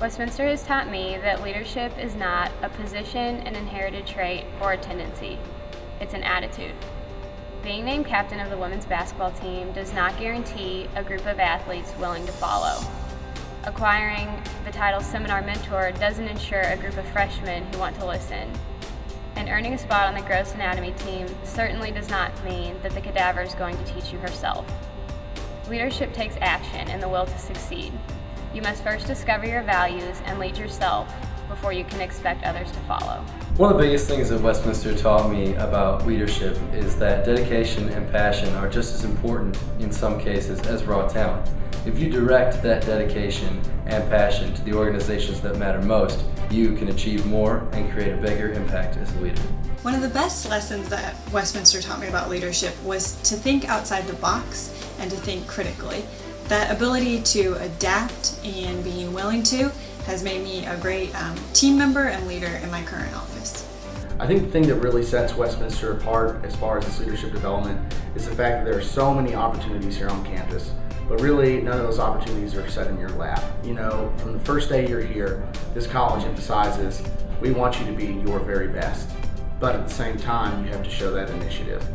Westminster has taught me that leadership is not a position, an inherited trait, or a tendency. It's an attitude. Being named captain of the women's basketball team does not guarantee a group of athletes willing to follow. Acquiring the title seminar mentor doesn't ensure a group of freshmen who want to listen. And earning a spot on the gross anatomy team certainly does not mean that the cadaver is going to teach you herself. Leadership takes action and the will to succeed. You must first discover your values and lead yourself before you can expect others to follow. One of the biggest things that Westminster taught me about leadership is that dedication and passion are just as important in some cases as raw talent. If you direct that dedication and passion to the organizations that matter most, you can achieve more and create a bigger impact as a leader. One of the best lessons that Westminster taught me about leadership was to think outside the box and to think critically. That ability to adapt and being willing to has made me a great team member and leader in my current office. I think the thing that really sets Westminster apart as far as its leadership development is the fact that there are so many opportunities here on campus, but really none of those opportunities are set in your lap. You know, from the first day you're here, this college emphasizes, we want you to be your very best, but at the same time, you have to show that initiative.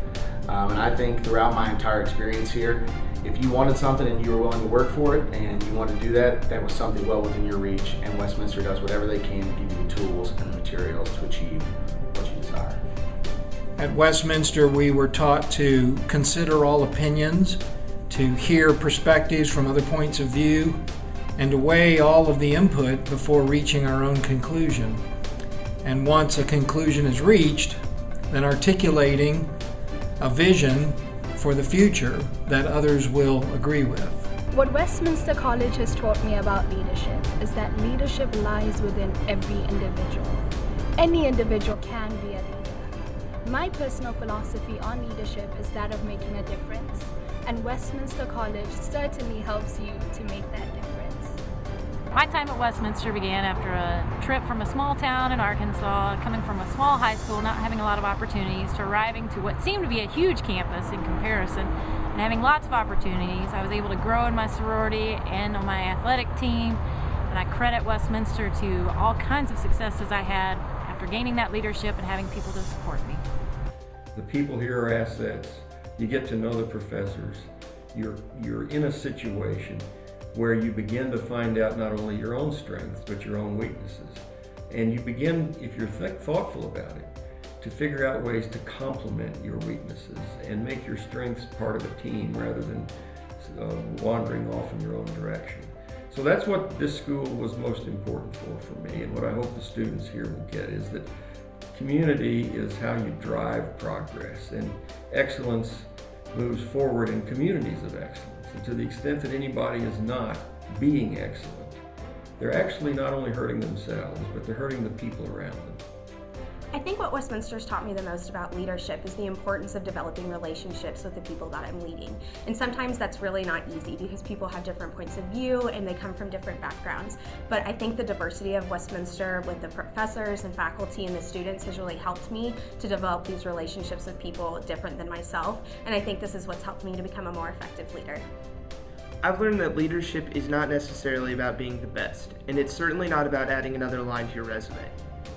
And I think throughout my entire experience here, if you wanted something and you were willing to work for it and you wanted to do that, that was something well within your reach, and Westminster does whatever they can to give you the tools and the materials to achieve what you desire. At Westminster, we were taught to consider all opinions, to hear perspectives from other points of view, and to weigh all of the input before reaching our own conclusion. And once a conclusion is reached, then articulating a vision for the future that others will agree with. What Westminster College has taught me about leadership is that leadership lies within every individual. Any individual can be a leader. My personal philosophy on leadership is that of making a difference, and Westminster College certainly helps you to make that difference. My time at Westminster began after a trip from a small town in Arkansas, coming from a small high school, not having a lot of opportunities, to arriving to what seemed to be a huge campus in comparison, and having lots of opportunities. I was able to grow in my sorority and on my athletic team, and I credit Westminster to all kinds of successes I had after gaining that leadership and having people to support me. The people here are assets. You get to know the professors. You're in a situation where you begin to find out not only your own strengths, but your own weaknesses. And you begin, if you're thoughtful about it, to figure out ways to complement your weaknesses and make your strengths part of a team rather than wandering off in your own direction. So that's what this school was most important for me, and what I hope the students here will get is that community is how you drive progress, and excellence moves forward in communities of excellence. And to the extent that anybody is not being excellent, they're actually not only hurting themselves, but they're hurting the people around them. I think what Westminster's taught me the most about leadership is the importance of developing relationships with the people that I'm leading. And sometimes that's really not easy because people have different points of view and they come from different backgrounds. But I think the diversity of Westminster with the professors and faculty and the students has really helped me to develop these relationships with people different than myself. And I think this is what's helped me to become a more effective leader. I've learned that leadership is not necessarily about being the best, and it's certainly not about adding another line to your resume.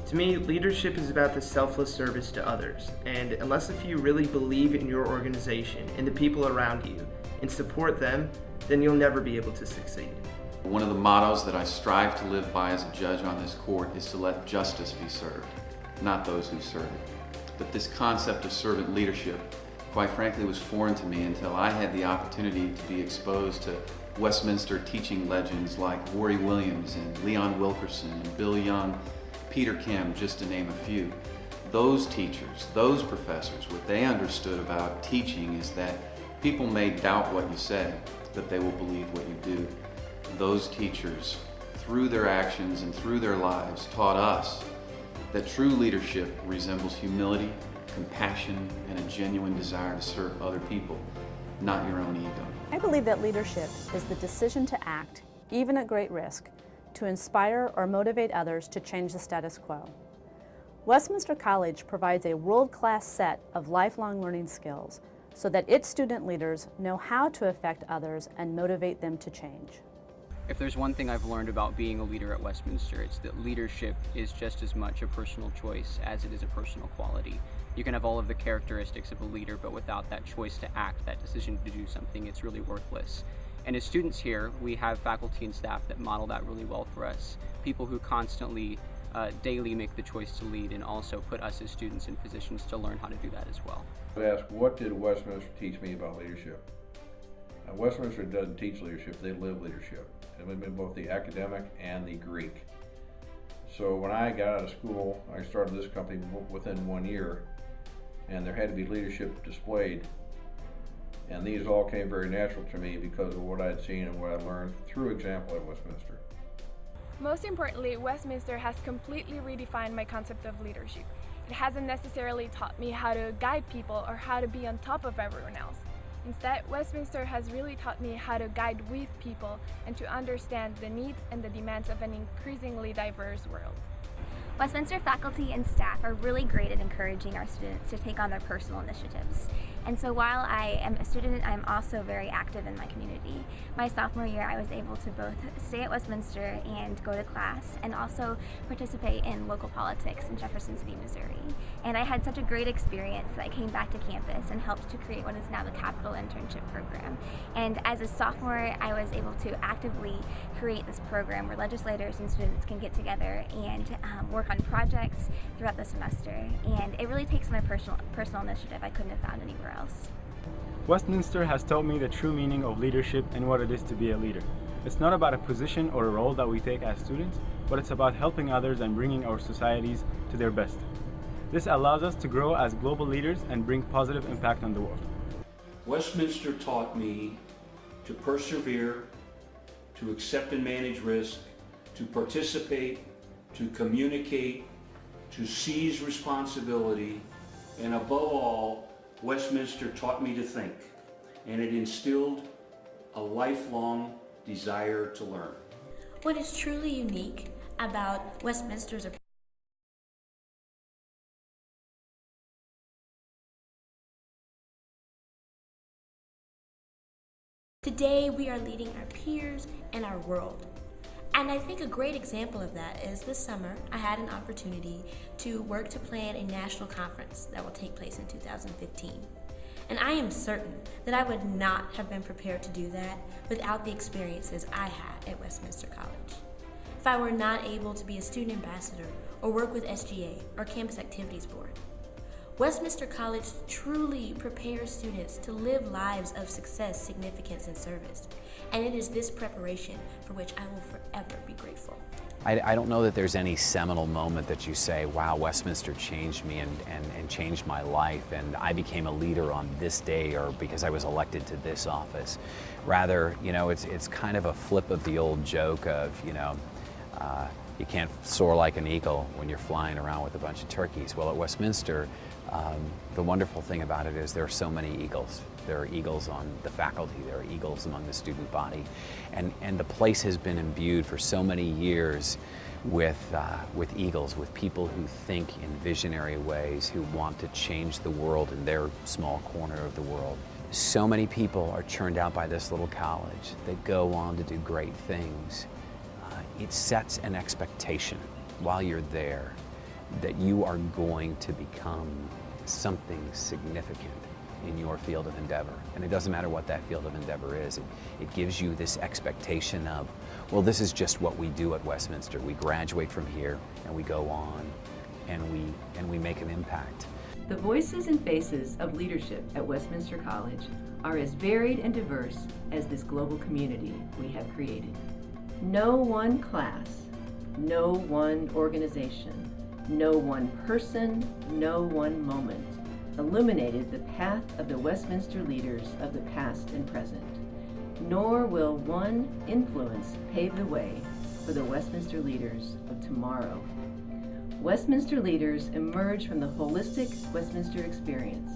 To me, leadership is about the selfless service to others, and unless if you really believe in your organization and the people around you and support them, then you'll never be able to succeed. One of the mottos that I strive to live by as a judge on this court is to let justice be served, not those who serve it. But this concept of servant leadership, quite frankly, was foreign to me until I had the opportunity to be exposed to Westminster teaching legends like Rory Williams and Leon Wilkerson and Bill Young, Peter Kim, just to name a few. Those teachers, those professors, what they understood about teaching is that people may doubt what you say, but they will believe what you do. Those teachers, through their actions and through their lives, taught us that true leadership resembles humility, compassion, and a genuine desire to serve other people, not your own ego. I believe that leadership is the decision to act, even at great risk, to inspire or motivate others to change the status quo. Westminster College provides a world-class set of lifelong learning skills so that its student leaders know how to affect others and motivate them to change. If there's one thing I've learned about being a leader at Westminster, it's that leadership is just as much a personal choice as it is a personal quality. You can have all of the characteristics of a leader, but without that choice to act, that decision to do something, it's really worthless. And as students here, we have faculty and staff that model that really well for us. People who constantly, daily make the choice to lead and also put us as students in positions to learn how to do that as well. I ask, what did Westminster teach me about leadership? Westminster doesn't teach leadership, they live leadership. And we've been both the academic and the Greek. So when I got out of school, I started this company within 1 year, and there had to be leadership displayed. And these all came very natural to me because of what I had seen and what I learned through example at Westminster. Most importantly, Westminster has completely redefined my concept of leadership. It hasn't necessarily taught me how to guide people or how to be on top of everyone else. Instead, Westminster has really taught me how to guide with people and to understand the needs and the demands of an increasingly diverse world. Westminster faculty and staff are really great at encouraging our students to take on their personal initiatives. And so while I am a student, I'm also very active in my community. My sophomore year, I was able to both stay at Westminster and go to class, and also participate in local politics in Jefferson City, Missouri. And I had such a great experience that I came back to campus and helped to create what is now the Capital Internship Program. And as a sophomore, I was able to actively create this program where legislators and students can get together and work on projects throughout the semester. And it really takes my personal initiative I couldn't have found anywhere else. Westminster has taught me the true meaning of leadership and what it is to be a leader. It's not about a position or a role that we take as students, but it's about helping others and bringing our societies to their best. This allows us to grow as global leaders and bring positive impact on the world. Westminster taught me to persevere, to accept and manage risk, to participate, to communicate, to seize responsibility, and above all, Westminster taught me to think, and it instilled a lifelong desire to learn. What is truly unique about Westminster's approach today, we are leading our peers and our world. And I think a great example of that is this summer, I had an opportunity to work to plan a national conference that will take place in 2015. And I am certain that I would not have been prepared to do that without the experiences I had at Westminster College. If I were not able to be a student ambassador or work with SGA or Campus Activities Board. Westminster College truly prepares students to live lives of success, significance, and service. And it is this preparation for which I will forever be grateful. I don't know that there's any seminal moment that you say, wow, Westminster changed me and changed my life, and I became a leader on this day or because I was elected to this office. Rather, you know, it's kind of a flip of the old joke of, you know, you can't soar like an eagle when you're flying around with a bunch of turkeys. Well, at Westminster, the wonderful thing about it is there are so many eagles. There are eagles on the faculty, there are eagles among the student body, and the place has been imbued for so many years with eagles, with people who think in visionary ways, who want to change the world in their small corner of the world. So many people are churned out by this little college that go on to do great things. It sets an expectation while you're there that you are going to become something significant in your field of endeavor. And it doesn't matter what that field of endeavor is. It gives you this expectation of, well, this is just what we do at Westminster. We graduate from here and we go on and we make an impact. The voices and faces of leadership at Westminster College are as varied and diverse as this global community we have created. No one class, no one organization, no one person, no one moment illuminated the path of the Westminster leaders of the past and present, nor will one influence pave the way for the Westminster leaders of tomorrow. Westminster leaders emerge from the holistic Westminster experience,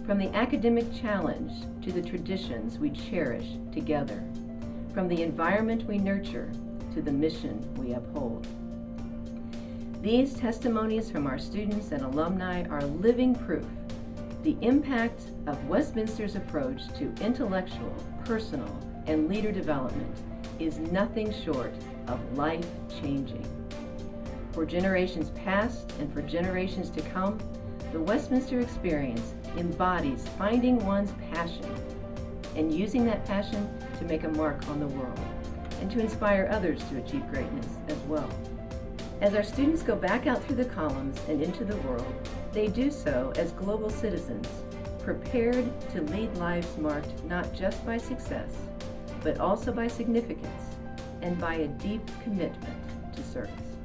from the academic challenge to the traditions we cherish together, from the environment we nurture to the mission we uphold. These testimonies from our students and alumni are living proof the impact of Westminster's approach to intellectual, personal, and leader development is nothing short of life-changing. For generations past and for generations to come, the Westminster experience embodies finding one's passion and using that passion to make a mark on the world and to inspire others to achieve greatness as well. As our students go back out through the columns and into the world, they do so as global citizens, prepared to lead lives marked not just by success, but also by significance and by a deep commitment to service.